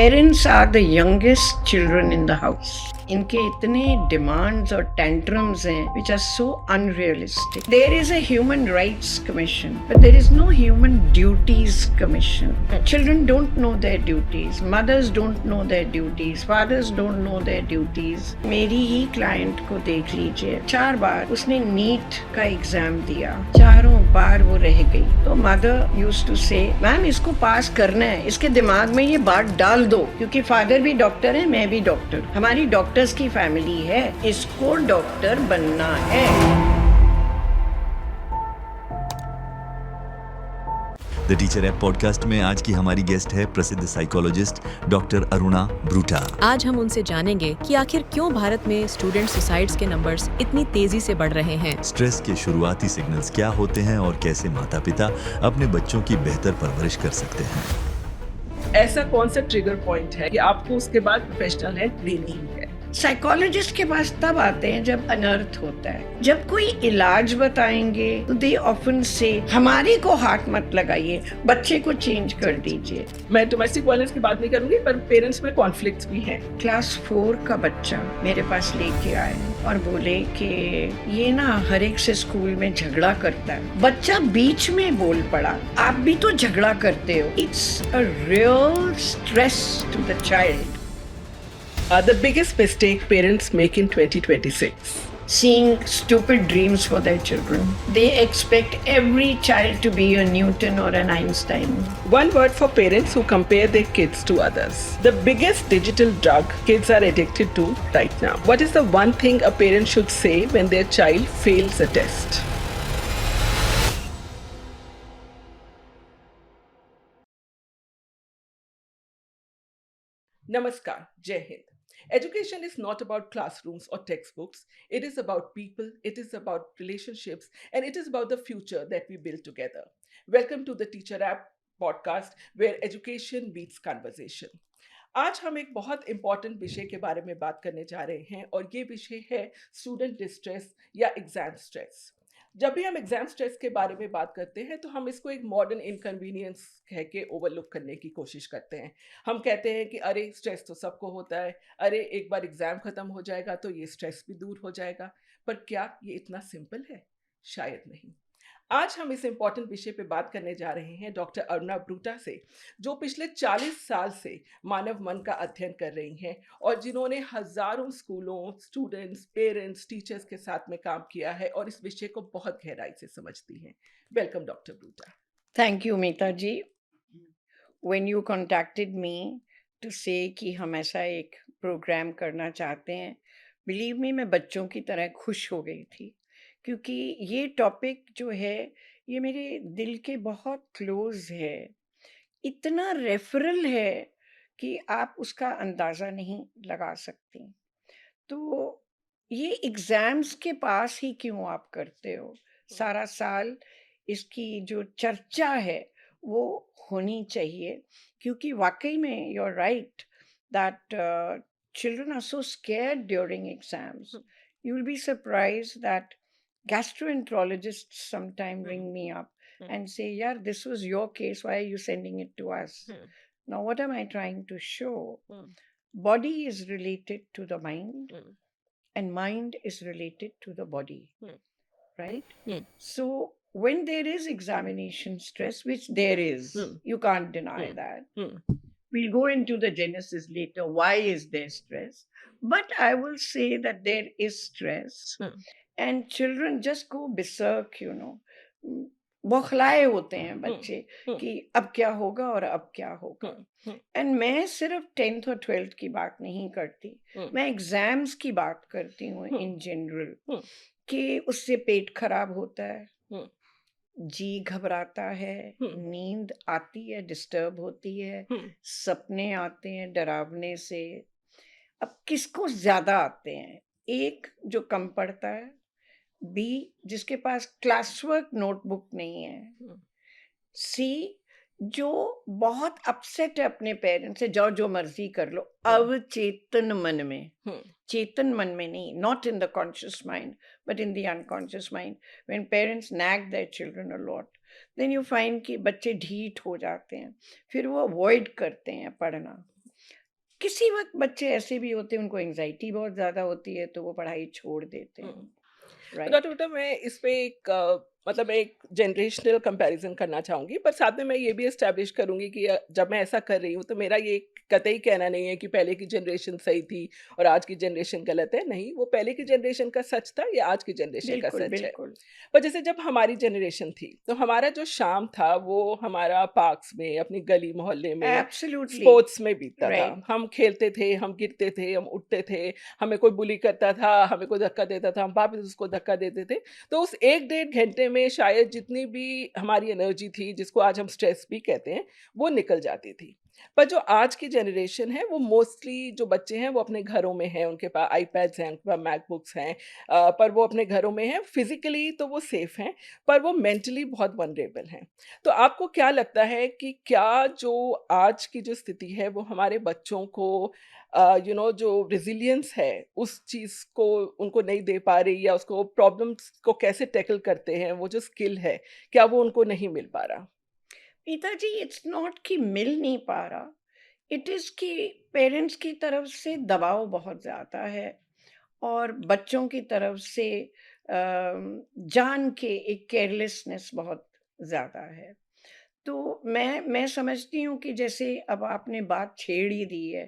Parents are the youngest children in the house. इनके इतने demands और टेंट्रम्स हैं which are so unrealistic. There is a human rights commission, but there is no human duties commission. Children don't know their duties. Mothers don't know their duties. Fathers don't know their duties. मेरी ही client को देख लीजिए, 4 बार उसने NEET का exam दिया, चारों बार वो रह गई. तो मदर यूज्ड टू से, मैम इसको पास करना है, इसके दिमाग में ये बात डाल दो, क्योंकि फादर भी डॉक्टर है, मैं भी डॉक्टर, हमारी डॉक्टर्स की फैमिली है, इसको डॉक्टर बनना है. द टीचर ऐप पॉडकास्ट में आज की हमारी गेस्ट है प्रसिद्ध साइकोलॉजिस्ट डॉक्टर अरुणा ब्रूटा. आज हम उनसे जानेंगे कि आखिर क्यों भारत में स्टूडेंट सुसाइड्स के नंबर्स इतनी तेजी से बढ़ रहे हैं. स्ट्रेस के शुरुआती सिग्नल्स क्या होते हैं और कैसे माता पिता अपने बच्चों की बेहतर परवरिश कर सकते हैं. ऐसा कौन सा ट्रिगर पॉइंट है कि आपको उसके बाद प्रोफेशनल हेल्प लेनी ही है? साइकोलॉजिस्ट के पास तब आते हैं जब अनर्थ होता है. जब कोई इलाज बताएंगे तो दे ऑफन से हमारे को हाथ मत लगाइए, बच्चे को चेंज कर दीजिए. मैं डोमेस्टिक वायलेंस की बात नहीं करूंगी, पर पेरेंट्स में कॉन्फ्लिक्ट्स भी हैं. क्लास 4 का बच्चा मेरे पास लेके आए और बोले कि ये ना हर एक से स्कूल में झगड़ा करता है. बच्चा बीच में बोल पड़ा, आप भी तो झगड़ा करते हो. It's a real stress to the child. The biggest mistake parents make in 2026. Seeing stupid dreams for their children. They expect every child to be a Newton or an Einstein. One word for parents who compare their kids to others. The biggest digital drug kids are addicted to right now. What is the one thing a parent should say when their child fails a test? Namaskar, Jai Hind. Education is not about classrooms or textbooks. It is about people, it is about relationships, and it is about the future that we build together. Welcome to the Teacher App podcast, where education meets conversation. आज हम एक बहुत important विषय के बारे में बात करने जा रहे हैं और ये विषय है स्टूडेंट डिस्ट्रेस या एग्जाम स्ट्रेस. जब भी हम एग्जाम स्ट्रेस के बारे में बात करते हैं तो हम इसको एक मॉडर्न इनकन्वीनियंस कह के ओवरलुक करने की कोशिश करते हैं. हम कहते हैं कि अरे स्ट्रेस तो सबको होता है, अरे एक बार एग्जाम खत्म हो जाएगा तो ये स्ट्रेस भी दूर हो जाएगा. पर क्या ये इतना सिंपल है? शायद नहीं. आज हम इस इम्पॉर्टेंट विषय पे बात करने जा रहे हैं डॉक्टर अरुणा ब्रूटा से, जो पिछले 40 साल से मानव मन का अध्ययन कर रही हैं और जिन्होंने हजारों स्कूलों, स्टूडेंट्स, पेरेंट्स, टीचर्स के साथ में काम किया है और इस विषय को बहुत गहराई से समझती हैं. वेलकम डॉक्टर ब्रूटा. Thank you, Meeta ji. When you contacted me to say कि हम ऐसा एक प्रोग्राम करना चाहते हैं, believe me, मैं बच्चों की तरह खुश हो गई थी, क्योंकि ये टॉपिक जो है ये मेरे दिल के बहुत क्लोज है. इतना रेफरल है कि आप उसका अंदाज़ा नहीं लगा सकती. तो ये एग्ज़ाम्स के पास ही क्यों आप करते हो? सारा साल इसकी जो चर्चा है वो होनी चाहिए, क्योंकि वाकई में you are right that children are so scared during exams. You will be surprised that gastroenterologists sometimes ring me up and say, "Yeah, this was your case. Why are you sending it to us?" Now, what am I trying to show? Body is related to the mind, and mind is related to the body, right? So, when there is examination stress, which there is, you can't deny that. We'll go into the genesis later. Why is there stress? But I will say that there is stress. And children just go berserk, you know. बौखलाए होते हैं बच्चे कि अब क्या होगा और अब क्या होगा. एंड मैं सिर्फ 10th और 12th की बात नहीं करती, मैं एग्जाम्स की बात करती हूँ इन जनरल, कि उससे पेट खराब होता है, जी घबराता है, नींद आती है, डिस्टर्ब होती है, सपने आते हैं डरावने से. अब किसको ज्यादा आते हैं? एक जो कम पढ़ता है, बी जिसके पास क्लास वर्क नोटबुक नहीं है, सी जो बहुत अपसेट है अपने पेरेंट्स से, जाओ जो मर्जी कर लो, अवचेतन मन में, चेतन मन में नहीं, not in the conscious mind but in the unconscious mind. When parents nag their children a lot, then you find कि बच्चे ढीठ हो जाते हैं, फिर वो अवॉइड करते हैं पढ़ना. किसी वक़्त बच्चे ऐसे भी होते हैं, उनको एंग्ज़ायटी बहुत ज़्यादा होती है, तो वो पढ़ाई छोड़ देते हुँ। हैं, तो डॉक्टर राइट? बेटा मैं इस पे एक मतलब एक जनरेशनल कंपैरिज़न करना चाहूँगी, पर साथ में मैं ये भी एस्टैब्लिश करूँगी कि जब मैं ऐसा कर रही हूँ, तो मेरा ये कतई कहना नहीं है कि पहले की जनरेशन सही थी और आज की जनरेशन गलत है। नहीं, वो पहले की जनरेशन का सच था, ये आज की जनरेशन का बिल्कुल, सच है। बिल्कुल। पर जैसे जब हमारी जनरेशन थी, तो हमारा जो शाम था, वो हमारा पार्क्स में, अपनी गली मोहल्ले में, एब्सोल्यूटली, स्पोर्ट्स में बीतता था। राइट। हम खेलते थे, हम गिरते थे, हम उठते थे, हमें कोई बुली करता था, हमें कोई धक्का देता था, हम वापस उसको धक्का देते थे। तो उस 1 डेढ़ घंटे में शायद जितनी भी हमारी एनर्जी थी, जिसको आज हम स्ट्रेस भी कहते हैं, वो निकल जाती थी। पर जो आज की जनरेशन है, वो मोस्टली जो बच्चे हैं, वो अपने घरों में हैं, उनके पास आईपैड्स हैं, उनके पास मैकबुक्स हैं, पर वो अपने घरों में हैं। फिज़िकली तो वो सेफ हैं, पर वो मेंटली बहुत वल्नरेबल हैं। तो आपको क्या लगता है कि क्या जो आज की जो स्थिति है, वो हमारे बच्चों को जो रेज़िलियंस है, उस चीज़ को उनको नहीं दे पा रही, या उसको प्रॉब्लम्स को कैसे टैकल करते हैं, वो जो स्किल है, क्या वो उनको नहीं मिल पा रहा? पिताजी, इट्स नॉट कि मिल नहीं पा रहा, इट इज़ कि पेरेंट्स की तरफ से दबाव बहुत ज़्यादा है और बच्चों की तरफ से जान के एक केयरलेसनेस बहुत ज़्यादा है। तो मैं समझती हूँ कि जैसे अब आपने बात छेड़ ही दी है,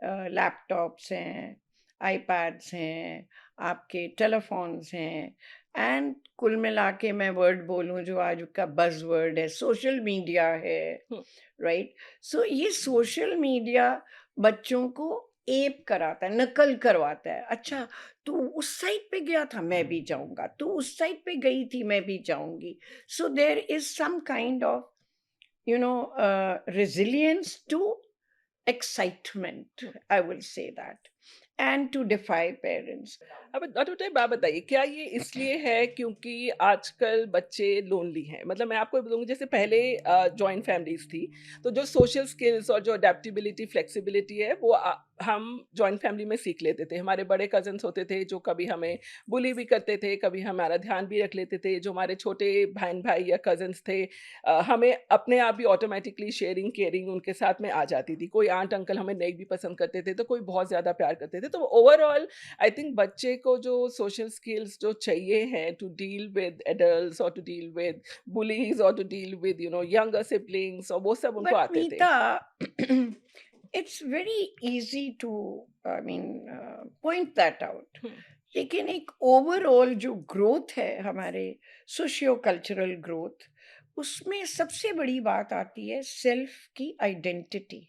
लैपटॉप्स हैं, आईपैड्स हैं, आपके टेलीफ़ोन्स हैं, एंड कुल मिला के मैं वर्ड बोलूँ जो आज का बज़वर्ड है, सोशल मीडिया है, हुँ, राइट? सो ये सोशल मीडिया बच्चों को एप कराता है, नकल करवाता है। अच्छा, तू उस साइट पे गया था, मैं भी जाऊँगा, तू उस साइट पे गई थी, मैं भी जाऊँगी। So there is some kind of resilience to excitement, hmm. I will say that, and to defy parents. अब डॉक्टर साहब आप बताइए, क्या ये इसलिए है क्योंकि आजकल बच्चे लोनली हैं? मतलब मैं आपको बताऊँगी, जैसे पहले जॉइंट फैमिलीज़ थी, तो जो सोशल स्किल्स और जो अडैप्टेबिलिटी, फ्लेक्सिबिलिटी है, वो हम जॉइंट फैमिली में सीख लेते थे। हमारे बड़े कज़िन्स होते थे जो कभी हमें बुली भी करते थे, कभी हमारा ध्यान भी रख लेते थे। जो हमारे छोटे बहन-भाई या कज़िन्स थे, हमें अपने आप ही ऑटोमैटिकली शेयरिंग, केयरिंग उनके साथ में आ जाती थी। कोई आंट-अंकल हमें नहीं भी पसंद करते थे, तो कोई बहुत ज़्यादा प्यार करते थे। तो ओवरऑल आई थिंक बच्चे को जो सोशल स्किल्स जो चाहिए हैं टू डील विद एडल्ट्स और टू डील विद बुलीज़ और to deal with younger siblings, और वो सब उनको But आते थे। Meeta, it's very easy to, I mean, point that out. हुँ, लेकिन एक ओवरऑल जो ग्रोथ है हमारे सोशियो कल्चरल ग्रोथ, उसमें सबसे बड़ी बात आती है सेल्फ की आइडेंटिटी।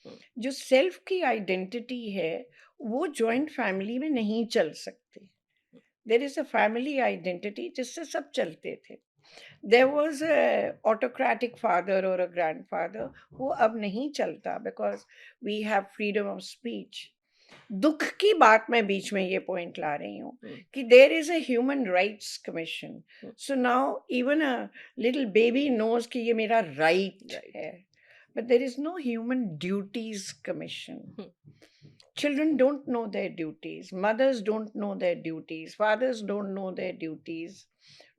हुँ, जो सेल्फ की आइडेंटिटी है, वो जॉइंट फैमिली में नहीं चल सकती। There is a family identity जिससे सब चलते थे। There was a autocratic father और अ ग्रैंडफादर, वो अब नहीं चलता because we have freedom of speech. दुःख की बात मैं बीच में ये पॉइंट ला रही हूँ हुँ, कि there is a human rights commission. Hmm, so now even a little baby knows कि ये मेरा राइट राइट। है, but there is no human duties commission. Hmm, Children don't know their duties, mothers don't know their duties, fathers don't know their duties,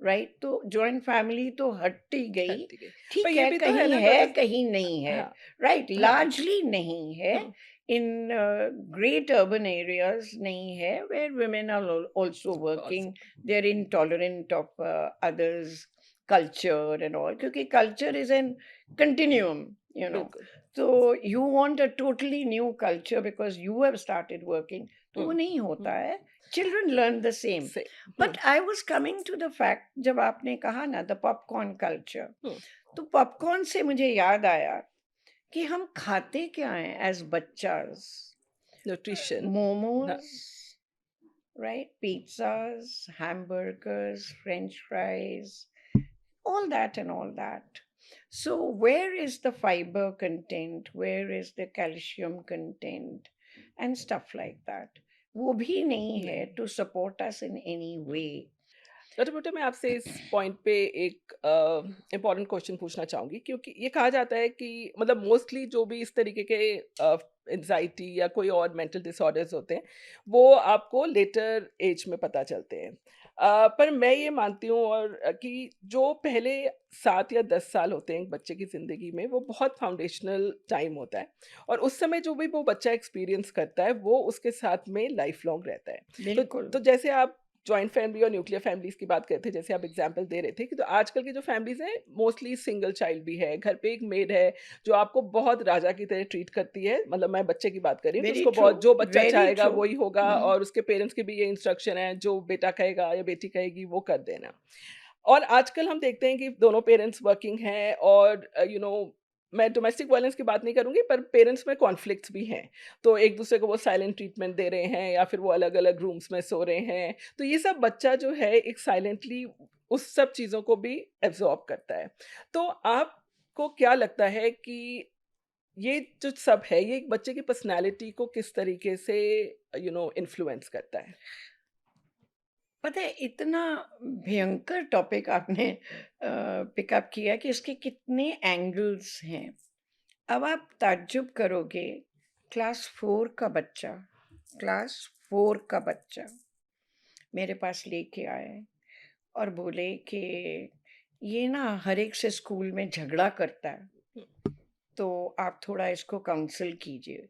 right? तो joint family तो हट ही गई। हट गई। पर ठीक ये है, भी तो है कहीं ना है डॉक्टर। कहीं नहीं है, हाँ, राइट? हाँ, लार्जली नहीं है। हुँ, इन great urban areas नहीं है, where women are also also working, they're intolerant of others culture and all, क्योंकि culture is an continuum, you know. बिल्कुल। So you want a totally new culture because you have started working, तो हुँ, वो नहीं हुँ, होता है। Children learn the same. से हुँ, But I was coming to the fact, जब आपने कहा ना the popcorn culture, हुँ, तो पॉपकॉर्न से मुझे याद आया कि हम खाते क्या हैं एज बच्चास? न्यूट्रिशन। हाँ, momos, right? Pizzas, hamburgers, French fries, all that and all that. So, where is the fiber content? Where is the calcium content? And stuff like that. वो भी नहीं है नहीं। to support us in any hmm. way. Doctor Bhutto, मैं आपसे इस point पे एक इम्पोर्टेंट क्वेश्चन पूछना चाहूँगी, क्योंकि ये कहा जाता है कि मतलब मोस्टली जो भी इस तरीके के एंजाइटी या कोई और मेंटल डिसऑर्डर्स होते हैं, वो आपको लेटर एज में पता चलते हैं। पर मैं ये मानती हूँ और कि जो पहले 7 या 10 साल होते हैं एक बच्चे की ज़िंदगी में, वो बहुत फाउंडेशनल टाइम होता है और उस समय जो भी वो बच्चा एक्सपीरियंस करता है, वो उसके साथ में लाइफ़ लॉन्ग रहता है। तो बिल्कुल। तो जैसे आप जॉइंट फैमिली और न्यूक्लियर फैमिलीज़ की बात कर रहे थे, जैसे आप एग्ज़ाम्पल दे रहे थे कि तो आजकल की जो फैमिलीज़ हैं, मोस्टली सिंगल चाइल्ड भी है, घर पे एक मेड है, जो आपको बहुत राजा की तरह ट्रीट करती है। मतलब मैं बच्चे की बात कर रही हूँ कि वेरी उसको ट्रू, बहुत जो बच्चा वेरी चाहेगा ट्रू। वही होगा हुँ। और उसके पेरेंट्स की भी ये इंस्ट्रक्शन है, जो बेटा कहेगा या बेटी कहेगी वो कर देना। और आजकल हम देखते हैं कि दोनों पेरेंट्स वर्किंग हैं और मैं डोमेस्टिक वायलेंस की बात नहीं करूँगी पर पेरेंट्स में कॉन्फ्लिक्ट्स भी हैं। तो एक-दूसरे को वो साइलेंट ट्रीटमेंट दे रहे हैं या फिर वो अलग-अलग रूम्स में सो रहे हैं। तो ये सब बच्चा जो है एक साइलेंटली उस सब चीज़ों को भी एब्ज़ॉर्ब करता है। तो आपको क्या लगता है कि ये जो सब है, ये एक बच्चे की पर्सनैलिटी को किस तरीके से इन्फ्लुएंस करता है? पता है इतना भयंकर टॉपिक आपने पिकअप किया कि इसके कितने एंगल्स हैं। अब आप ताज्जुब करोगे, क्लास 4 का बच्चा, क्लास 4 का बच्चा मेरे पास लेके आए और बोले कि ये ना हर एक से स्कूल में झगड़ा करता है, हुँ, तो आप थोड़ा इसको काउंसल कीजिए।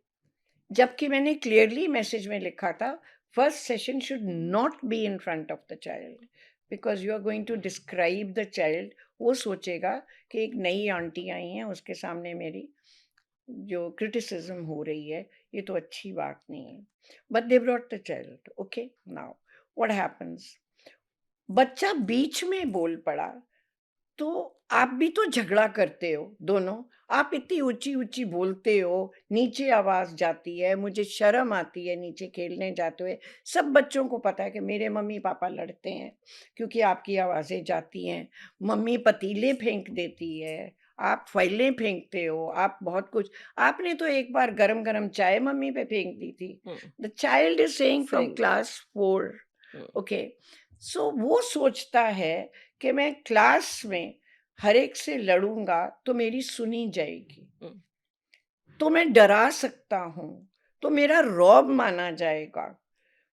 जबकि मैंने क्लियरली मैसेज में लिखा था, first session should not be in front of the child because you are going to describe the child. वो सोचेगा कि एक नई आंटी आई हैं, उसके सामने मेरी जो क्रिटिसिज्म हो रही है, ये तो अच्छी बात नहीं है। But they brought the child, okay? Now what happens? बच्चा बीच में बोल पड़ा, तो आप भी तो झगड़ा करते हो दोनों। आप इतनी ऊँची-ऊँची बोलते हो, नीचे आवाज़ जाती है, मुझे शर्म आती है नीचे खेलने जाते हुए। सब बच्चों को पता है कि मेरे मम्मी-पापा लड़ते हैं, क्योंकि आपकी आवाज़ें जाती हैं। मम्मी पतीले फेंक देती है, आप फाइलें फेंकते हो, आप बहुत कुछ। आपने तो एक बार गरम-गरम चाय मम्मी पे फेंक दी थी। Hmm, the child is saying from सही क्लास 4, हुँ, ओके? सो वो सोचता है कि मैं क्लास में हर एक से लड़ूंगा तो मेरी सुनी जाएगी, हुँ, तो मैं डरा सकता हूँ, तो मेरा रौब माना जाएगा।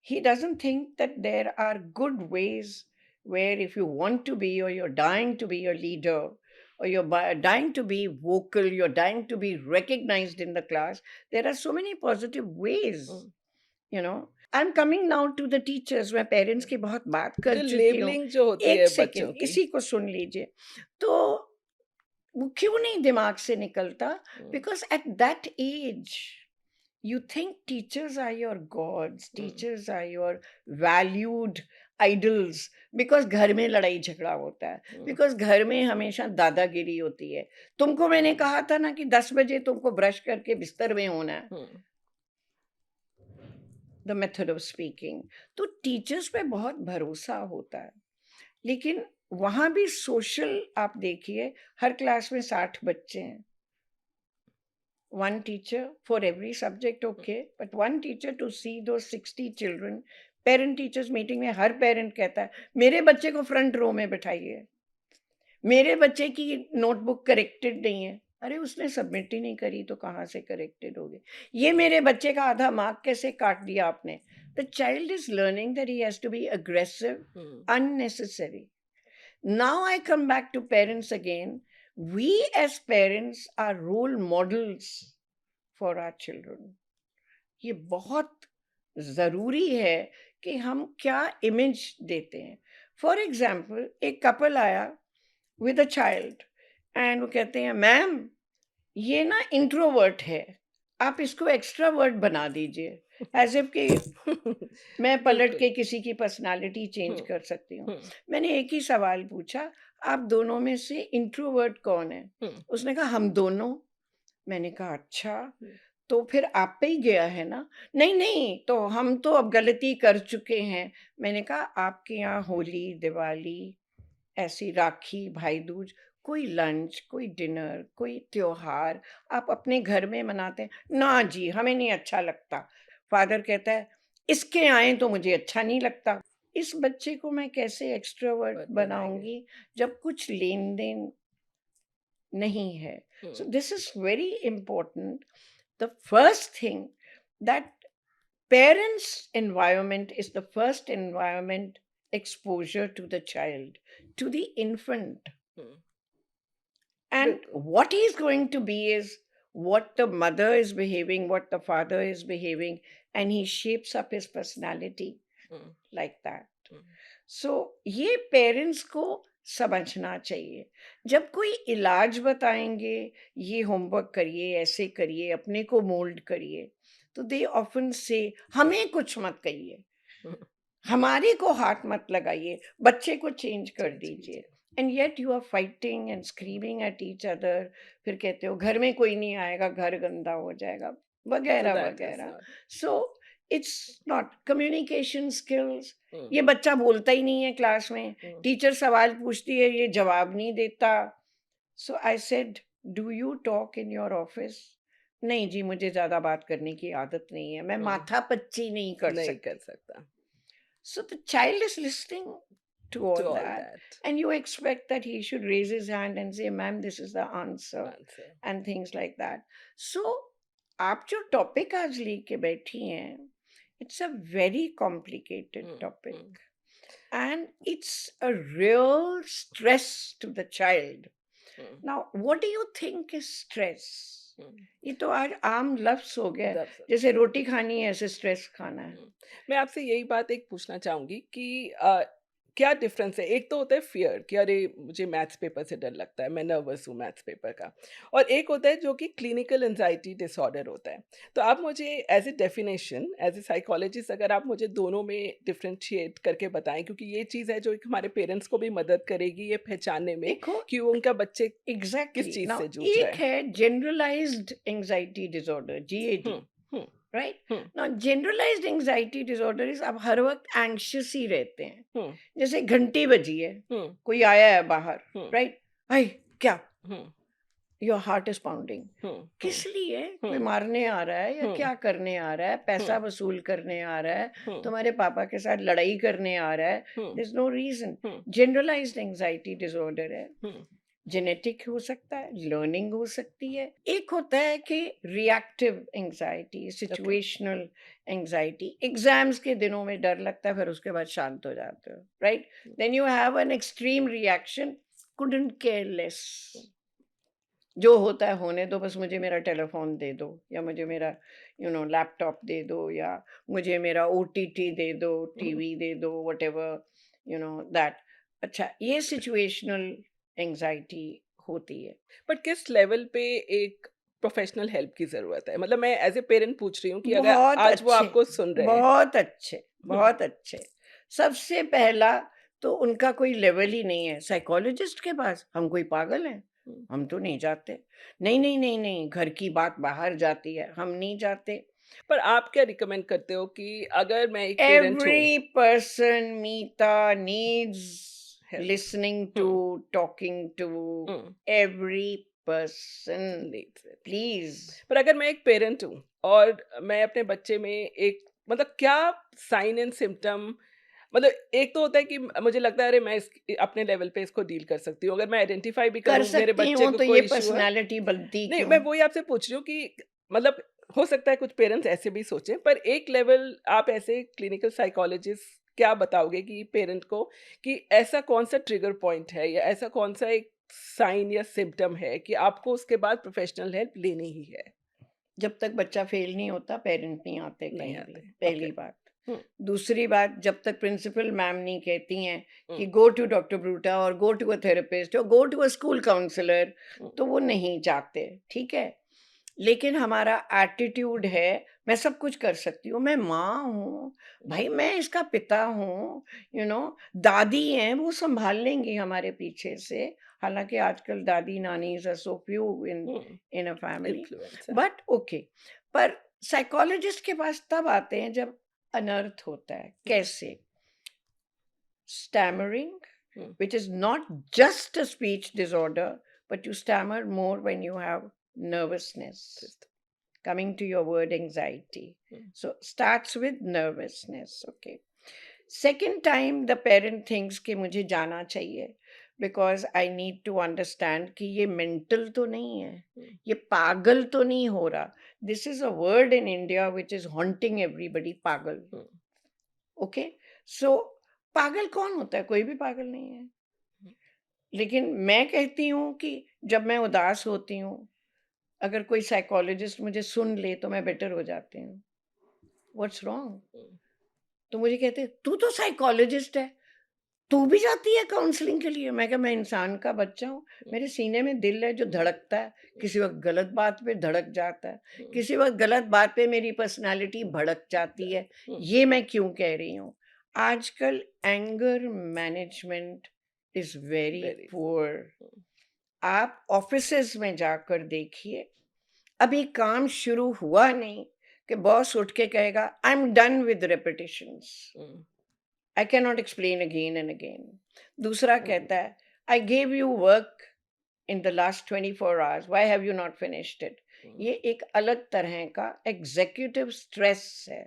He doesn't think that there are good ways where if you want to be or you're dying to be a leader or dying to be vocal, you're dying to be recognized in the class, there are so many positive ways, hmm. you know. I'm coming now to the teachers, मैं parents की बहुत बात कर जो चुकी हूँ। Labelling जो होती एक है सेकंड बच्चों की। इसी को सुन लीजिए। तो वो क्यों नहीं दिमाग से निकलता? Hmm, because at that age you think teachers are your gods, hmm, teachers are your valued idols, because घर में लड़ाई झगड़ा होता है, हुँ, because घर में हमेशा दादागिरी होती है। तुमको मैंने कहा था ना कि 10 बजे तुमको ब्रश करके बिस्तर में होना है, हुँ, द मेथड ऑफ स्पीकिंग। तो टीचर्स पे बहुत भरोसा होता है, लेकिन वहाँ भी सोशल आप देखिए, हर क्लास में 60 बच्चे हैं। One teacher for every subject, okay, but one teacher to see those 60 children. Parent teachers meeting में हर पेरेंट कहता है मेरे बच्चे को फ्रंट रो में बिठाइए, मेरे बच्चे की नोटबुक करेक्टेड नहीं है। अरे उसने सबमिट ही नहीं करी तो कहाँ से करेक्टेड होगी? ये मेरे बच्चे का आधा मार्क कैसे काट दिया आपने? The child is learning that he has to be aggressive hmm, unnecessary. Now I come back to parents again. We as parents are role models for our children. ये बहुत ज़रूरी है कि हम क्या इमेज देते हैं। फॉर एग्जाम्पल एक कपल आया विद अ चाइल्ड एंड वो कहते हैं मैम ये ना इंट्रोवर्ट है, आप इसको एक्सट्रावर्ट बना दीजिए। एज इफ कि मैं पलट बिल्कुल। के किसी की पर्सनालिटी चेंज हुँ, कर सकती हूँ। हुँ, मैंने एक ही सवाल पूछा, आप दोनों में से इंट्रोवर्ट कौन है? हुँ, उसने कहा हम दोनों। मैंने कहा अच्छा, हुँ, तो फिर आप पे ही गया है ना? नहीं, नहीं, तो हम तो अब गलती कर चुके हैं। मैंने कहा आपके यहाँ होली, दिवाली, ऐसी राखी, भाई दूज, कोई लंच, कोई डिनर, कोई त्योहार आप अपने घर में मनाते हैं? ना जी, हमें नहीं अच्छा लगता। फादर कहता है, इसके आएँ तो मुझे अच्छा नहीं लगता। इस बच्चे को मैं कैसे एक्स्ट्रोवर्ट वर्क बनाएँगे। बनाऊँगी जब कुछ लेन-देन नहीं है? हुँ, So this is very important. The first thing that parents' environment is the first environment exposure to the child, to the infant. Hmm. And what he's going to be is what the mother is behaving, what the father is behaving, and he shapes up his personality Hmm. like that. Hmm. सो ये parents को समझना चाहिए जब कोई इलाज बताएंगे ये homework करिए ऐसे करिए अपने को मोल्ड करिए तो दे ऑफन से हमें कुछ मत कहिए Hmm. हमारे को हाथ मत लगाइए बच्चे को चेंज कर Change दीजिए कीजिए। And yet you are fighting and screaming at each other फिर कहते हो घर में कोई नहीं आएगा घर गंदा हो जाएगा So वगैरह that is वगैरह not. So it's not communication skills Hmm. ये बच्चा बोलता ही नहीं है क्लास में Hmm. टीचर सवाल पूछती है ये जवाब नहीं देता so I said do you talk in your office नहीं जी मुझे ज्यादा बात करने की आदत नहीं है मैं Hmm. माथा पच्ची नहीं कर नहीं सकती कर सकता। so the child is listening to all To all that, that. and you expect that he should raise his hand and say, "Ma'am, this is the answer," Answer. and things like that. So, आप जो topic आज लेके बैठी हैं, it's a very complicated Hmm. topic, Hmm. and it's a real stress to the child. Hmm. Now, what do you think is stress? Hmm. ये तो आज आम लफ्ज हो गया That's it. जैसे रोटी खानी है ऐसे स्ट्रेस खाना है मैं आपसे यही बात एक पूछना चाहूँगी कि क्या डिफरेंस है? एक तो होता है फ़ियर कि अरे! मुझे मैथ्स पेपर से डर लगता है, मैं नर्वस हूँ मैथ्स पेपर का। और एक होता है जो कि क्लिनिकल एंग्ज़ायटी डिसऑर्डर होता है। तो आप मुझे as a definition, as a psychologist अगर आप मुझे दोनों में डिफरेंशिएट करके बताएँ क्योंकि ये चीज़ है जो एक हमारे पेरेंट्स को भी मदद करेगी ये पहचानने में देखो कि उनका बच्चे किस एग्जैक्टली चीज़ नाउ से जूझ रहा एक है। है generalised anxiety disorder GAD hmm, hmm, right hmm, now generalised anxiety disorder is आप हर वक्त एंग्शियस ही रहते हैं हुँ, जैसे घंटी बजी है हुँ, कोई आया है बाहर हुँ, राइट आई क्या हुँ, योर हार्ट इज पाउंडिंग हुँ, किस हुँ, लिए कोई हुँ, मारने आ रहा है या हुँ, क्या करने आ रहा है पैसा हुँ, वसूल करने आ रहा है हुँ, तुम्हारे पापा के साथ लड़ाई करने आ रहा है hmm, there is no reason hmm, generalised anxiety disorder है हुँ, जेनेटिक हो सकता है लर्निंग हो सकती है एक होता है कि reactive anxiety okay, situational anxiety exams के दिनों में डर लगता है फिर उसके बाद शांत हो जाते हो right then you have an extreme reaction couldn't care less जो होता है होने दो बस मुझे मेरा टेलीफोन दे दो या मुझे मेरा लैपटॉप दे दो या मुझे मेरा ओटीटी दे दो हुँ, टीवी दे दो व्हाटएवर दैट अच्छा ये सिचुएशनल एंजाइटी होती है बट किस लेवल पे एक प्रोफ़ेशनल हेल्प की ज़रूरत है? मतलब मैं एज़ अ पेरेंट पूछ रही हूँ कि अगर बहुत आज वो अच्छे आपको सुन रहे हैं। बहुत अच्छे हुँ, बहुत अच्छे सबसे पहला तो उनका कोई लेवल ही नहीं है साइकोलॉजिस्ट के पास हम कोई पागल हैं हुँ, हम तो नहीं जाते नहीं नहीं नहीं नहीं घर की बात बाहर जाती है हम नहीं जाते पर आप क्या रिकमेंड करते हो कि अगर मैं एक पेरेंट हूँ every person Meeta needs help listening to hmm, talking to hmm, every person needs it. please पर अगर मैं एक पेरेंट हूँ और मैं अपने बच्चे में एक मतलब क्या साइन एंड सिम्पटम मतलब एक तो होता है कि मुझे लगता है अरे मैं अपने लेवल पे इसको डील कर सकती हूँ। अगर मैं आइडेंटिफ़ाई भी कर करूँ मेरे सकती बच्चे हूँ को तो ये कोई इश्यू है पर्सनालिटी बनती नहीं, क्यों मैं वही आपसे पूछ रही हूँ कि मतलब हो सकता है कुछ पेरेंट्स ऐसे भी सोचें, पर एक लेवल आप ऐसे क्लिनिकल साइकोलॉजिस्ट क्या बताओगे कि पेरेंट को कि ऐसा कौन-सा ट्रिगर पॉइंट है या ऐसा कौन-सा एक साइन या सिम्पटम है कि आपको उसके बाद प्रोफेशनल हेल्प लेनी ही है? जब तक बच्चा फेल नहीं होता पेरेंट नहीं आते नहीं कहीं भी आते। ओके। पहली बात हुँ, दूसरी बात जब तक प्रिंसिपल मैम नहीं कहती हैं हुँ, कि गो टू डॉक्टर ब्रूटा और गो टू अ थेरेपिस्ट और go to a school counsellor hmm, तो वो नहीं जाते ठीक है लेकिन हमारा एटीट्यूड है मैं सब कुछ कर सकती हूँ मैं माँ हूँ भाई मैं इसका पिता हूँ दादी हैं वो संभाल लेंगी हमारे पीछे से हालांकि आजकल दादी नानी are so few in hmm, in a family influence है। बट ओके पर साइकोलॉजिस्ट के पास तब आते हैं जब अनर्थ होता है हुँ, कैसे stammering, hmm, which is not just a speech disorder, but you stammer more when you have nervousness. Just Coming to your word anxiety. Hmm, So starts with nervousness. Okay. Second time the parent thinks कि मुझे जाना चाहिए because I need to understand कि ये mental तो नहीं है हुँ, ये पागल तो नहीं हो रहा this is a word in India which is haunting everybody पागल हुँ, okay so पागल कौन होता है? कोई भी पागल नहीं है। लेकिन मैं कहती हूँ कि जब मैं उदास होती हूँ, अगर कोई साइकोलॉजिस्ट मुझे सुन ले तो मैं बेटर हो जाती हूँ। What's wrong? तो मुझे कहते हैं, "तू तो साइकोलॉजिस्ट है, तू भी जाती है काउंसलिंग के लिए?" मैं कहा, "मैं इंसान का बच्चा हूँ, मेरे सीने में दिल है जो धड़कता है, किसी वक़्त गलत बात पे धड़क जाता है, किसी वक़्त गलत बात पे मेरी पर्सनैलिटी भड़क जाती है, ये मैं क्यों कह रही हूँ?" आजकल anger management is very very poor. आप ऑफ़िसेज़ में जाकर देखिए, अभी काम शुरू हुआ नहीं कि बॉस उठ के कहेगा, "I am done with repetitions. I cannot explain again and again." दूसरा कहता है, "I gave you work in the last 24 hours. Why have you not finished it?" ये एक अलग तरह का एग्जीक्यूटिव स्ट्रेस है,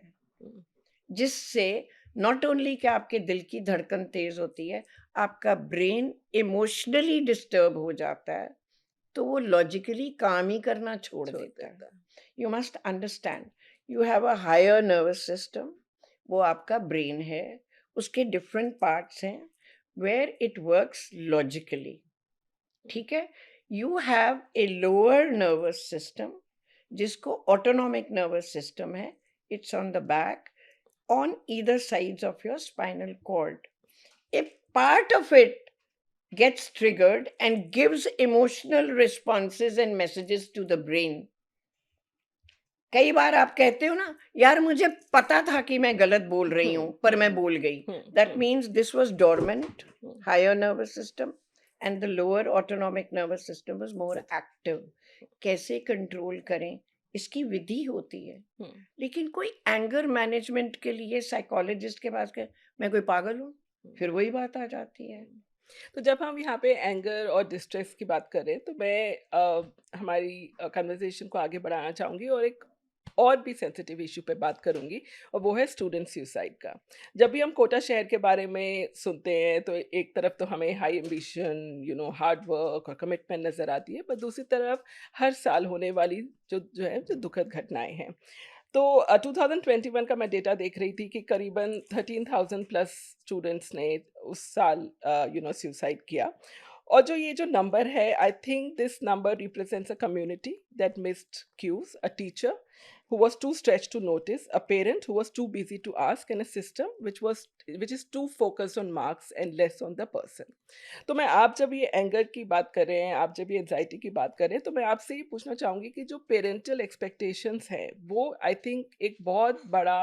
जिससे नॉट ओनली कि आपके दिल की धड़कन तेज होती है, आपका ब्रेन इमोशनली डिस्टर्ब हो जाता है, तो वो लॉजिकली काम ही करना छोड़ छोड़ देता है। देता है। You must understand, you have a higher nervous system, वो आपका ब्रेन है, उसके डिफरेंट पार्ट्स हैं वेयर इट वर्क्स लॉजिकली। ठीक है, you have a lower nervous system जिसको ऑटोनॉमिक नर्वस सिस्टम है, it's on the back on either sides of your spinal cord. If part of it gets triggered and gives emotional responses and messages to the brain. कई बार आप कहते हो ना, यार मुझे पता था कि मैं गलत बोल रही हूँ पर मैं बोल गई। That means this was dormant, higher nervous system, and the lower autonomic nervous system was more active. कैसे कंट्रोल करें, इसकी विधि होती है। लेकिन कोई एंगर मैनेजमेंट के लिए साइकोलॉजिस्ट के पास गए, मैं कोई पागल हूँ, फिर वही बात आ जाती है। तो जब हम यहाँ पे एंगर और डिस्ट्रेस की बात करें तो मैं हमारी कन्वर्सेशन को आगे बढ़ाना चाहूँगी और एक और भी सेंसिटिव इशू पे बात करूँगी और वो है स्टूडेंट सुसाइड का। जब भी हम कोटा शहर के बारे में सुनते हैं तो एक तरफ तो हमें हाई एम्बिशन, हार्ड वर्क और कमिटमेंट नज़र आती है, पर दूसरी तरफ हर साल होने वाली जो दुखद घटनाएँ हैं। तो 2021 का मैं डेटा देख रही थी कि करीबन 13,000 प्लस स्टूडेंट्स ने उस साल सुसाइड किया। और जो नंबर है, I think this number represents a community that missed cues, a teacher who was too stretched to notice, a parent who was too busy to ask, and a system which is too focused on marks and less on the person. तो मैं आप जब ये anger की बात कर रहे हैं, आप जब ये एंग्जाइटी की बात कर रहे हैं, तो मैं आपसे ये पूछना चाहूँगी कि जो पेरेंटल एक्सपेक्टेशंस हैं, वो आई थिंक एक बहुत बड़ा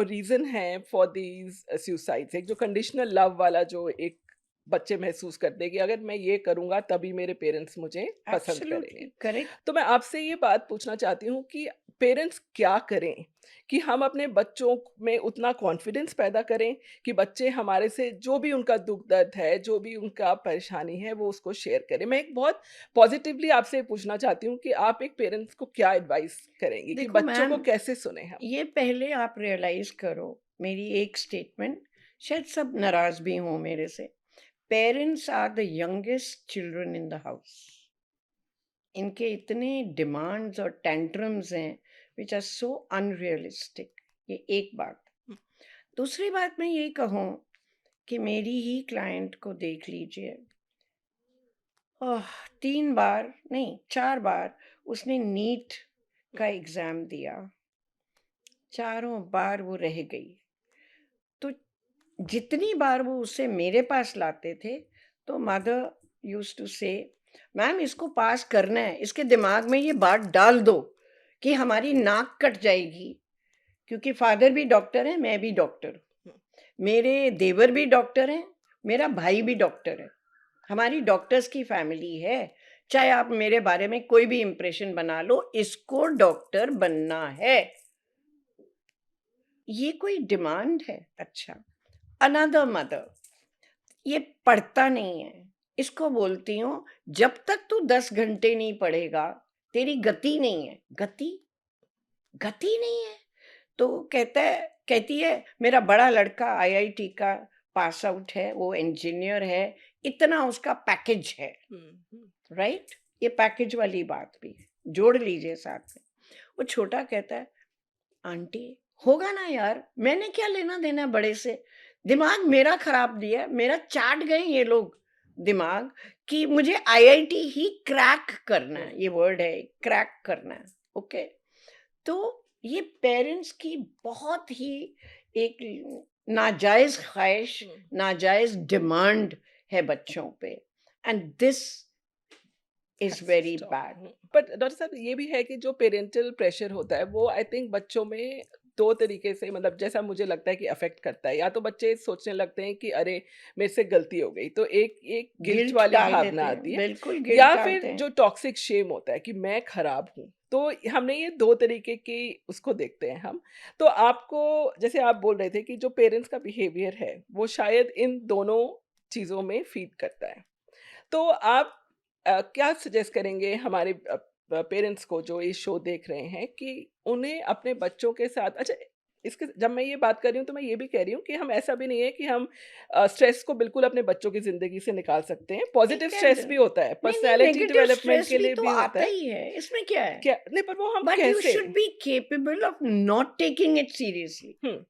रीज़न है फॉर दीज़ सुसाइड्स। एक जो कंडीशनल लव वाला जो एक बच्चे महसूस करते हैं कि अगर मैं ये करूँगा तभी मेरे पेरेंट्स मुझे पसंद करेंगे। Absolutely correct. तो मैं आपसे ये बात पूछना चाहती हूँ कि पेरेंट्स क्या करें कि हम अपने बच्चों में उतना कॉन्फिडेंस पैदा करें कि बच्चे हमारे से जो भी उनका दुख दर्द है, जो भी उनका परेशानी है, वो उसको शेयर करें। मैं एक बहुत पॉजिटिवली आपसे पूछना चाहती हूँ कि आप एक पेरेंट्स को क्या एडवाइस करेंगे कि देखो बच्चों को मैम, कैसे सुने हम? ये पहले आप रियलाइज करो, मेरी एक स्टेटमेंट, शायद सब नाराज भी हों मेरे से। Parents are the youngest children in the house. इनके इतने डिमांड्स और टेंट्रम्स हैं विच आर सो अनरियलिस्टिक। ये एक बात। दूसरी बात मैं ये कहूँ कि मेरी ही क्लाइंट को देख लीजिए, 3 बार नहीं 4 बार उसने नीट का एग्ज़ाम दिया, चारों बार वो रह गई। तो जितनी बार वो उसे मेरे पास लाते थे, तो मदर यूज्ड टू से, मैम इसको पास करना है, इसके दिमाग में ये बात डाल दो कि हमारी नाक कट जाएगी, क्योंकि फादर भी डॉक्टर है, मैं भी डॉक्टर हूँ, मेरे देवर भी डॉक्टर हैं, मेरा भाई भी डॉक्टर है, हमारी डॉक्टर्स की फैमिली है। चाहे आप मेरे बारे में कोई भी इंप्रेशन बना लो, इसको डॉक्टर बनना है। ये कोई डिमांड है? अच्छा। अनदर मदर, ये पढ़ता नहीं है, इसको बोलती हूँ जब तक तू 10 घंटे नहीं पढ़ेगा तेरी गति नहीं है। गति नहीं है। तो कहती है मेरा बड़ा लड़का आईआईटी का पास आउट है, वो इंजीनियर है, इतना उसका पैकेज है, राइट? ये पैकेज वाली बात भी है, जोड़ लीजिए साथ में। वो छोटा कहता है, आंटी होगा ना यार, मैंने क्या लेना देना बड़े से, दिमाग मेरा खराब दिया है, मेरा चाट गए ये लोग दिमाग कि मुझे आईआईटी ही क्रैक करना है, ये वर्ड है, क्रैक करना है, ओके। तो ये पेरेंट्स की बहुत ही एक नाजायज ख्वाहिश, नाजायज डिमांड है बच्चों पे, and this is very bad. But doctor साहब ये भी है कि जो पेरेंटल प्रेशर होता है वो आई थिंक बच्चों में दो तरीके से मतलब जैसा मुझे लगता है कि अफेक्ट करता है। या तो बच्चे सोचने लगते हैं कि अरे मेरे से गलती हो गई, तो एक एक गिल्ट गिल्ट वाली डाल देते भावना हैं, आती है। बिल्कुल गिल्ट या डालते फिर हैं। जो टॉक्सिक शेम होता है कि मैं खराब हूँ। तो हमने ये दो तरीके की उसको देखते हैं हम। तो आपको जैसे आप बोल रहे थे कि जो पेरेंट्स का बिहेवियर है वो शायद इन दोनों चीज़ों में फीड करता है। तो आप क्या सजेस्ट करेंगे हमारे पेरेंट्स को जो ये शो देख रहे हैं कि उन्हें अपने बच्चों के साथ अच्छा इसके जब मैं ये बात कर रही हूँ तो मैं ये भी कह रही हूँ कि हम ऐसा भी नहीं है कि हम स्ट्रेस को बिल्कुल अपने बच्चों की ज़िंदगी से निकाल सकते हैं। पॉज़िटिव कैसे? स्ट्रेस भी होता है, नहीं, पर्सनैलिटी नेगेटिव डेवलपमेंट स्ट्रेस के भी लिए तो भी होता आता है। ही है, इसमें क्या है? क्या नहीं पर वो हम बट यू कैसे? Should be capable of not taking it seriously. Hmm,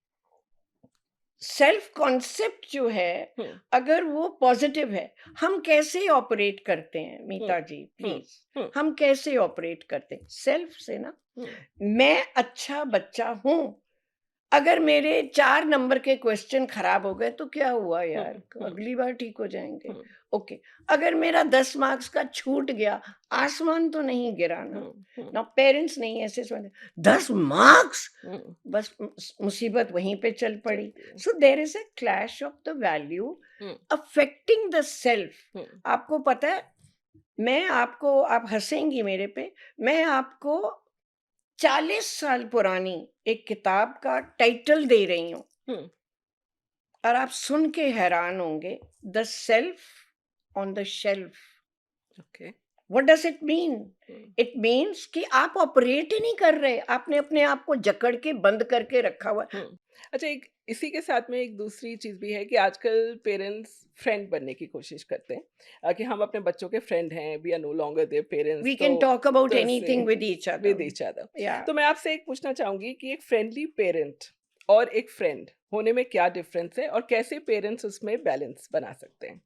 self concept जो है, हुँ, अगर वो पॉजिटिव है, हम कैसे ऑपरेट करते हैं हुँ, मीता जी, हुँ, प्लीज? हुँ, हम कैसे ऑपरेट करते हैं सेल्फ से ना? हुँ, मैं अच्छा बच्चा हूं, अगर मेरे 4 नंबर के क्वेश्चन खराब हो गए तो क्या हुआ हुँ, यार, हुँ, अगली बार ठीक हो जाएंगे। हुँ, ओके, अगर मेरा 10 मार्क्स का छूट गया, आसमान तो नहीं गिरा ना। हुँ, हुँ, ना पेरेंट्स नहीं ऐसे समझ, 10 मार्क्स, हुँ, बस मुसीबत वहीं पे चल पड़ी। चलती है। So there is a clash of the value hmm, affecting the self. Hmm, आपको पता है, मैं आपको, आप हंसेंगी मेरे पे, मैं आपको 40 साल पुरानी एक किताब का टाइटल दे रही हूँ हुँ, और आप सुन के हैरान होंगे, the self on the shelf. Okay. What does it mean? Hmm. It means कि आप ऑपरेट ही नहीं कर रहे, आपने अपने आप को जकड़ के बंद करके रखा हुआ है। हुँ। अच्छा एक इसी के साथ में एक दूसरी चीज़ भी है कि आजकल पेरेंट्स फ्रेंड बनने की कोशिश करते हैं कि हम अपने बच्चों के फ्रेंड हैं, we are no longer their parents we can talk about तो ऐसे anything with each with other. Each other. या तो मैं आपसे एक पूछना चाहूँगी कि एक फ्रेंडली पेरेंट और एक फ्रेंड होने में क्या डिफरेंस है और कैसे पेरेंट्स उसमें बैलेंस बना सकते हैं?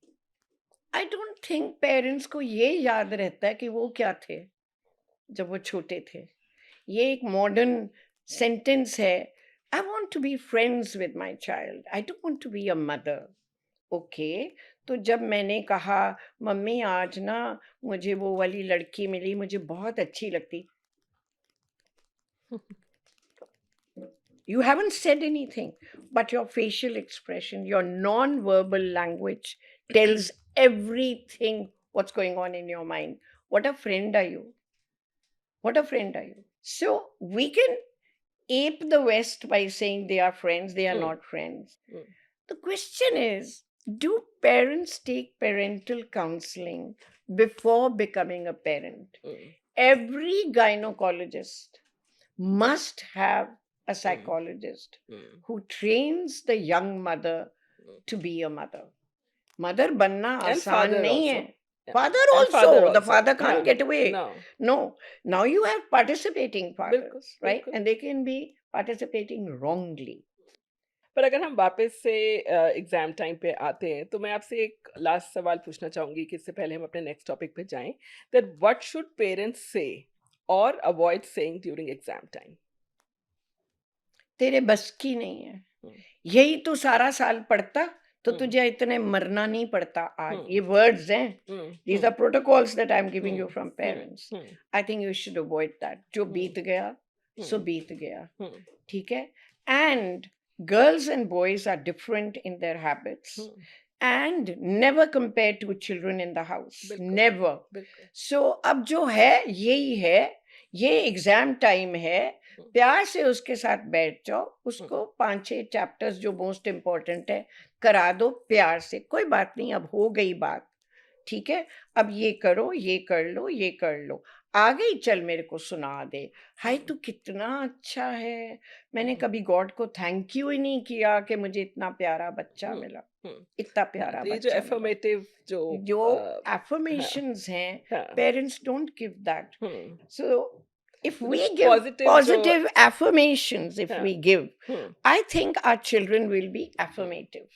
आई डोंट थिंक पेरेंट्स को ये याद रहता है कि वो क्या थे जब वो छोटे थे। ये एक मॉडर्न सेंटेंस है, I want to be friends with my child, I don't want to be a mother. Okay, तो जब मैंने कहा मम्मी आज ना मुझे वो वाली लड़की मिली, मुझे बहुत अच्छी लगती, you haven't said anything, but your facial expression, your non-verbal language tells everything what's going on in your mind. What a friend are you? What a friend are you? So we can ape the West by saying they are friends, they are hmm, not friends. Hmm, The question is, do parents take parental counseling before becoming a parent? Hmm, Every gynecologist must have a hmm, psychologist hmm, who trains the young mother hmm. to be a mother. Mother बनना and आसान father नहीं also. है. या Father and father also, the also. father हाँ, can't get away. No No, now you have participating बिल्कुल, fathers, right? बिल्कुल। And they can be participating wrongly. पर अगर हम वापस से एग्ज़ाम टाइम पे आते हैं, तो मैं आपसे एक लास्ट सवाल पूछना चाहूँगी कि इससे पहले हम अपने नेक्स्ट टॉपिक पे जाएँ, दैट व्हाट शुड पेरेंट्स से और avoid saying during exam time? तेरे बस की नहीं है. हुँ, यही तो सारा साल पढ़ता तो हुँ, तुझे इतने मरना नहीं पड़ता आज. हुँ, ये वर्ड्स हैं. हुँ, These hmm, are protocols that I'm giving you hmm, from hmm, parents. Hmm, I think you should avoid that. जो हुँ, बीत गया सो हुँ, बीत गया. हुँ, ठीक है? And girls and boys are different in their habits hmm, and never compare two children in the house. बिल्कुल, Never. बिल्कुल। So अब जो है यही है, ये एग्जाम टाइम है, हुँ, प्यार से उसके साथ बैठ जाओ, हुँ, उसको 5-6 चैप्टर्स जो मोस्ट इम्पोर्टेंट है करा दो प्यार से. कोई बात नहीं, अब हो गई बात, ठीक है, अब ये करो, ये कर लो, ये कर लो, आ गई, चल मेरे को सुना दे. हाय हुँ, तू कितना अच्छा है, मैंने हुँ, कभी गॉड को थैंक यू ही नहीं किया कि मुझे इतना प्यारा बच्चा हुँ, मिला, हुँ। इतना हाँ, प्यारा तो ये जो बच्चा मिला. अफ़र्मेटिव जो जो हाँ, एफर्मेशंस हैं, हाँ, parents don't give that. Hmm, so if मतलब we give पॉजिटिव जो positive affirmations, if हाँ we give, hmm I think our children will be affirmative,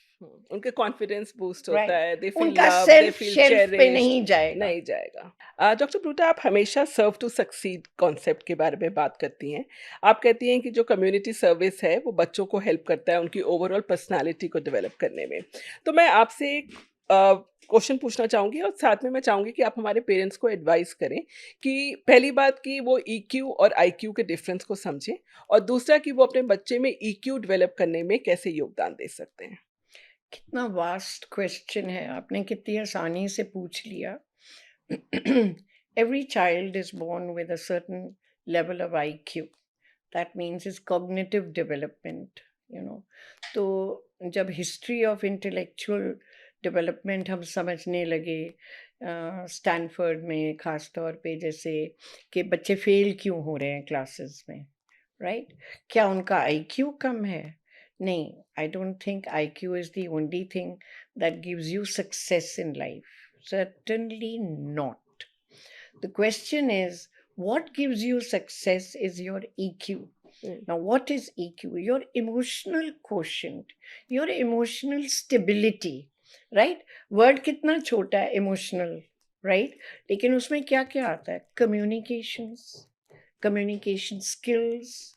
उनके कॉन्फिडेंस बूस्ट होता right? है, दे फील उनका love, they self feel shelf पे cherished. नहीं जाएगा. नहीं जाएगा। डॉक्टर ब्रूटा, आप हमेशा सर्व टू सक्सीड कॉन्सेप्ट के बारे में बात करती हैं। आप कहती हैं कि जो कम्युनिटी सर्विस है वो बच्चों को हेल्प करता है उनकी ओवरऑल पर्सनालिटी को डेवलप करने में। तो मैं आपसे एक क्वेश्चन पूछना चाहूँगी और साथ में मैं चाहूँगी कि आप हमारे पेरेंट्स को एडवाइस करें कि पहली बात कि वो ईक्यू और आईक्यू के डिफरेंस को समझें, और दूसरा कि वो अपने बच्चे में ईक्यू डेवलप करने में कैसे योगदान दे सकते हैं। कितना वास्ट क्वेश्चन है, आपने कितनी आसानी से पूछ लिया. Every child is born with a certain level of IQ. That means his cognitive development, you know. तो जब हिस्ट्री ऑफ इंटेलेक्चुअल डेवलपमेंट हम समझने लगे स्टैनफोर्ड में ख़ास तौर पे, जैसे कि बच्चे फेल क्यों हो रहे हैं क्लासेस में, राइट? क्या उनका आईक्यू कम है? नहीं, I don't think IQ is the only thing that gives you success in life. Certainly not. The question is, what gives you success is your EQ. Now, what is EQ? Your emotional quotient, your emotional stability, right? Word कितना छोटा है emotional, right? लेकिन उसमें क्या क्या आता है? Communications, communication skills,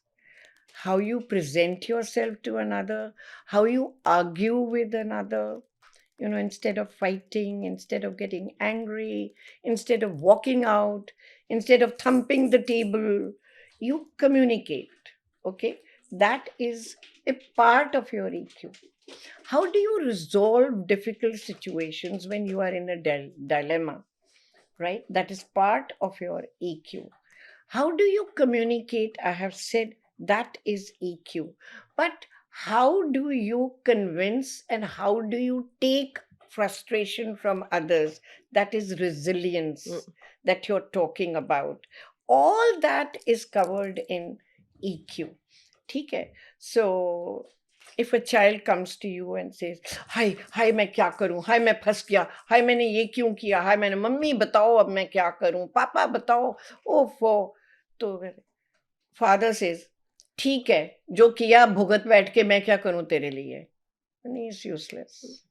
how you present yourself to another, how you argue with another, you know, instead of fighting, instead of getting angry, instead of walking out, instead of thumping the table, you communicate. Okay, that is a part of your EQ. How do you resolve difficult situations when you are in a dilemma, right? That is part of your EQ. How do you communicate? I have said that is EQ. But how do you convince and how do you take frustration from others? That is resilience that you're talking about. All that is covered in EQ. ठीक है? So if a child comes to you and says, हाय हाय मैं क्या करूं, हाय मैं फंस गया, हाय मैंने ये क्यों किया, हाय मैंने, मम्मी बताओ अब मैं क्या करूं, पापा बताओ, ओफो, तो फादर सेज ठीक है जो किया भुगत बैठ के, मैं क्या करूं तेरे लिए. And he is useless.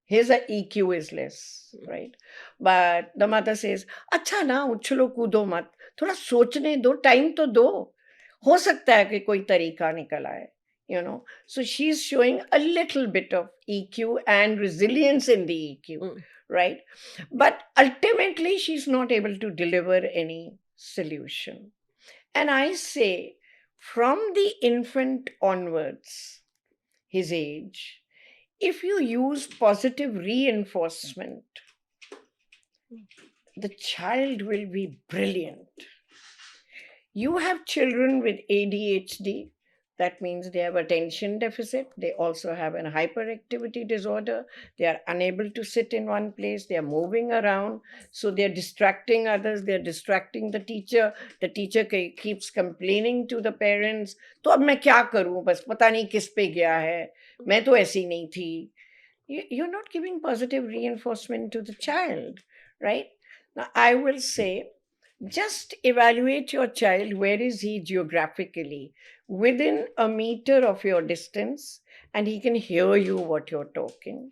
His EQ is less, right? But the mother says, अच्छा ना उछलो कूदो मत, थोड़ा सोचने दो, टाइम तो दो, हो सकता है कि कोई तरीका निकल आए, you know. So she's showing a little bit of EQ and resilience in the EQ, right? But ultimately she's not able to deliver any solution. And I say, from the infant onwards, his age, if you use positive reinforcement, the child will be brilliant. You have children with ADHD, that means they have attention deficit. They also have an hyperactivity disorder. They are unable to sit in one place. They are moving around. So they are distracting others. They are distracting the teacher. The teacher keeps complaining to the parents. तो अब मैं क्या करूं, बस पता नहीं किस पे गया है, मैं तो ऐसी नहीं थी. You're not giving positive reinforcement to the child, right? Now, I will say, just evaluate your child. Where is he geographically? Within a meter of your distance, and he can hear you what you're talking.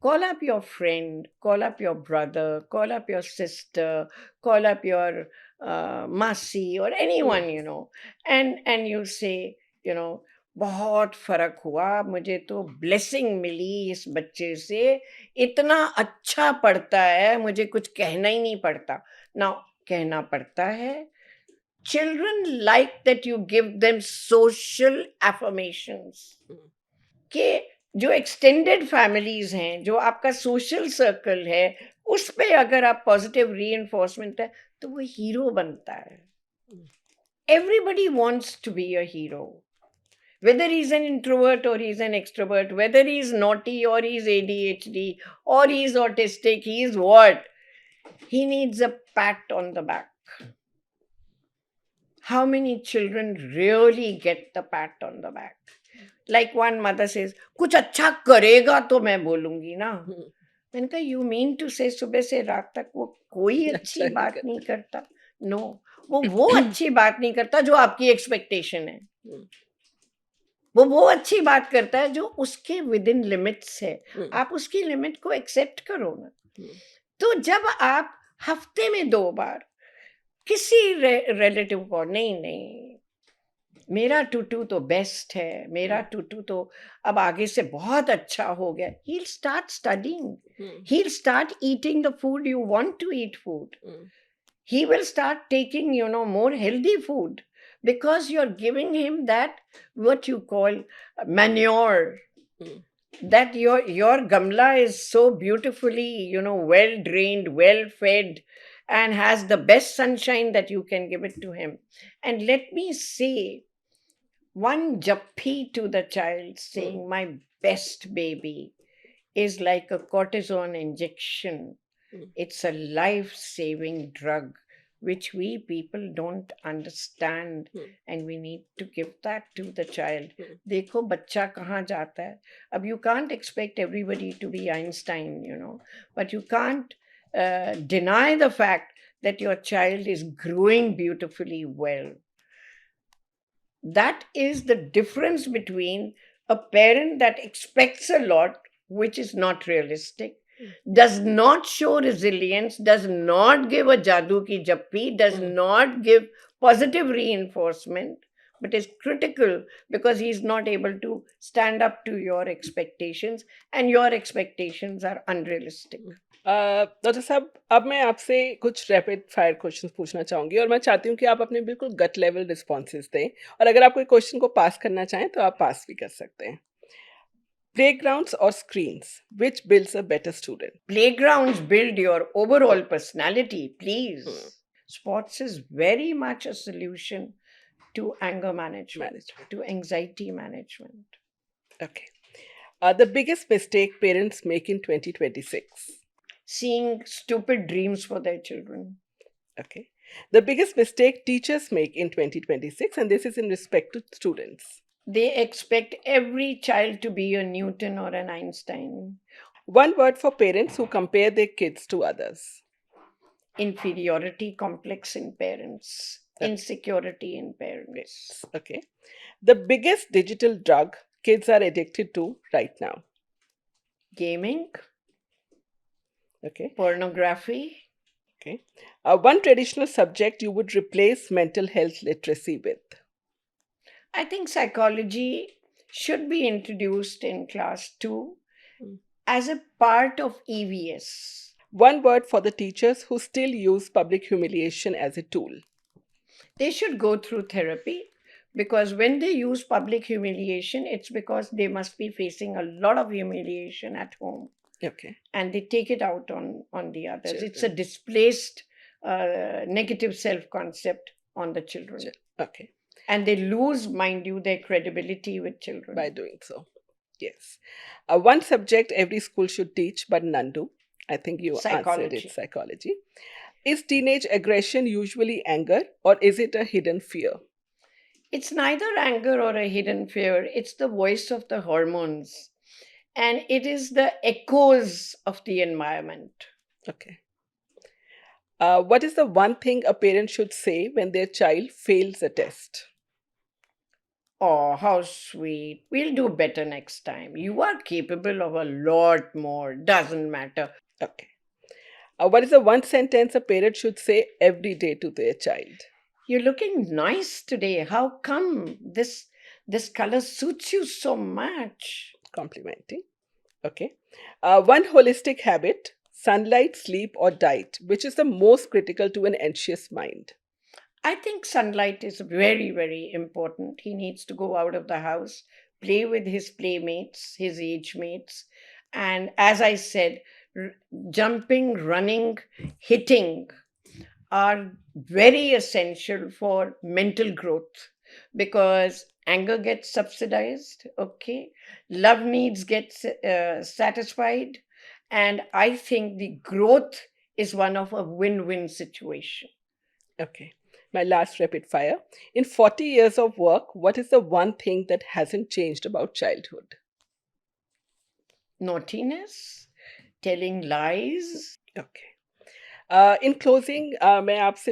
Call up your friend, call up your brother, call up your sister, call up your masi or anyone, you know, and you say, you know, बहुत फर्क हुआ, मुझे तो blessing मिली इस बच्चे से, इतना अच्छा पढ़ता है, मुझे कुछ कहना ही नहीं पड़ता. ना कहना पड़ता है. Children like that you give them social affirmations. कि जो एक्सटेंडेड फैमिलीज हैं, जो आपका सोशल सर्कल है, उस पे अगर आप पॉजिटिव रीइंफोर्समेंट है तो वो हीरो बनता है. Everybody wants to be a hero, whether he's an introvert or he's an extrovert, whether he's naughty or he's ADHD or he's autistic, he's what? He needs a pat on the back. How many children really get the pat on the back? Like one mother says, कुछ अच्छा करेगा तो मैं बोलूंगी ना. मैंने कहा, you mean to say सुबह से रात तक वो कोई अच्छी बात नहीं करता? No. वो अच्छी बात नहीं करता जो आपकी एक्सपेक्टेशन है, हम्म, वो अच्छी बात करता है जो उसके विद इन लिमिट्स है। हम्म, आप उसकी लिमिट को एक्सेप्ट करो ना। हम्म, तो जब आप हफ्ते में 2 बार किसी रिलेटिव को, नहीं नहीं मेरा टूटू तो बेस्ट है, मेरा टूटू तो अब आगे से बहुत अच्छा हो गया, he'll start studying, hmm, he'll start eating the food you want to eat food, hmm, he will start taking more healthy food, because you're giving him that what you call manure, hmm, that your gamla is so beautifully well drained, well fed, and has the best sunshine that you can give it to him. And let me say one jappi to the child, saying my best baby is like a cortisone injection. Mm. It's a life saving drug which we people don't understand, Mm. and we need to give that to the child. Mm. देखो बच्चा कहाँ जाता है। अब you can't expect everybody to be Einstein, but you can't deny the fact that your child is growing beautifully well. That is the difference between a parent that expects a lot, which is not realistic, does not show resilience, does not give a jadoo ki jappi, does not give positive reinforcement, but is critical because he is not able to stand up to your expectations, and your expectations are unrealistic. Doctor साहब, अब मैं आपसे कुछ rapid fire questions पूछना चाहूंगी और मैं चाहती हूँ कि आप अपने बिल्कुल गट लेवल रिस्पॉन्सेज दें, और अगर आप कोई क्वेश्चन को पास करना चाहें तो आप पास भी कर सकते हैं। प्लेग्राउंड्स और screens, which builds a better student? Playgrounds build your overall personality, please. Sports is very much a solution to anger management, to anxiety management. Okay. The biggest mistake parents make in 2026? Seeing stupid dreams for their children. Okay. The biggest mistake teachers make in 2026, and this is in respect to students? They expect every child to be a Newton or an Einstein. One word for parents who compare their kids to others? Inferiority complex in parents. Okay. Insecurity in parents. Okay. The biggest digital drug kids are addicted to right now? Gaming. Okay. Pornography. Okay. One traditional subject you would replace mental health literacy with? I think psychology should be introduced in class 2 as a part of EVS. One word for the teachers who still use public humiliation as a tool? They should go through therapy, because when they use public humiliation, it's because they must be facing a lot of humiliation at home. Okay. And they take it out on the others. Children. It's a displaced negative self-concept on the children. Okay. And they lose, mind you, their credibility with children. By doing so. Yes. One subject every school should teach but none do. I think you answered it. Psychology. Is teenage aggression usually anger, or is it a hidden fear? It's neither anger or a hidden fear. It's the voice of the hormones. And it is the echoes of the environment. Okay. What is the one thing a parent should say when their child fails a test? Oh, how sweet. We'll do better next time. You are capable of a lot more. Doesn't matter. Okay. What is the one sentence a parent should say every day to their child? You're looking nice today. How come this color suits you so much? Complimenting. Okay. One holistic habit: sunlight, sleep, or diet. Which is the most critical to an anxious mind? I think sunlight is very, very important. He needs to go out of the house, play with his playmates, his age mates. And as I said, jumping, running, hitting are very essential for mental growth, because anger gets subsidized, okay? Love needs get satisfied. And I think the growth is one of a win-win situation. Okay. My last rapid fire. In 40 years of work, what is the one thing that hasn't changed about childhood? Naughtiness, telling lies. Okay. In closing मैं आपसे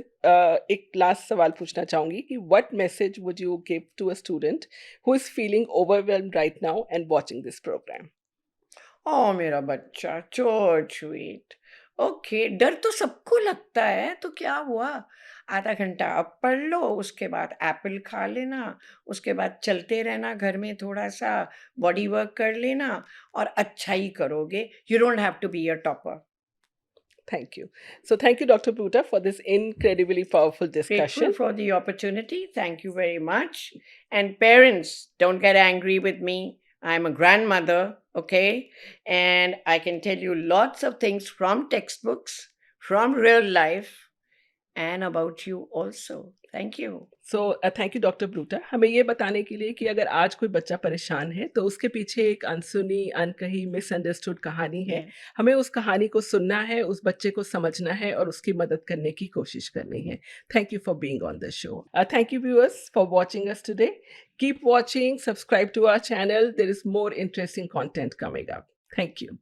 एक last सवाल पूछना चाहूँगी कि what message would you give to a student who is feeling overwhelmed right now and watching this programme? Oh मेरा बच्चा, so sweet. Okay, डर तो सबको लगता है, तो क्या हुआ? आधा घंटा अब पढ़ लो, उसके बाद एप्पल खा लेना, उसके बाद चलते रहना, घर में थोड़ा-सा बॉडी वर्क कर लेना और अच्छा ही करोगे। You don't have to be a topper. Thank you. So thank you, Dr. Bruta, for this incredibly powerful Grateful discussion. for the opportunity. Thank you very much. And parents, don't get angry with me. I'm a grandmother, okay? And I can tell you lots of things from textbooks, from real life, and about you also. Thank you. So thank you doctor ब्रूटा, हमें ये बताने के लिए कि अगर आज कोई बच्चा परेशान है तो उसके पीछे एक अनसुनी, अनकही, मिसअंडरस्टूड कहानी है। Yeah. हमें उस कहानी को सुनना है, उस बच्चे को समझना है और उसकी मदद करने की कोशिश करनी है। Thank you for being on the show. Thank you viewers for watching us today. Keep watching, subscribe to our channel, there is more interesting content coming up. Thank you.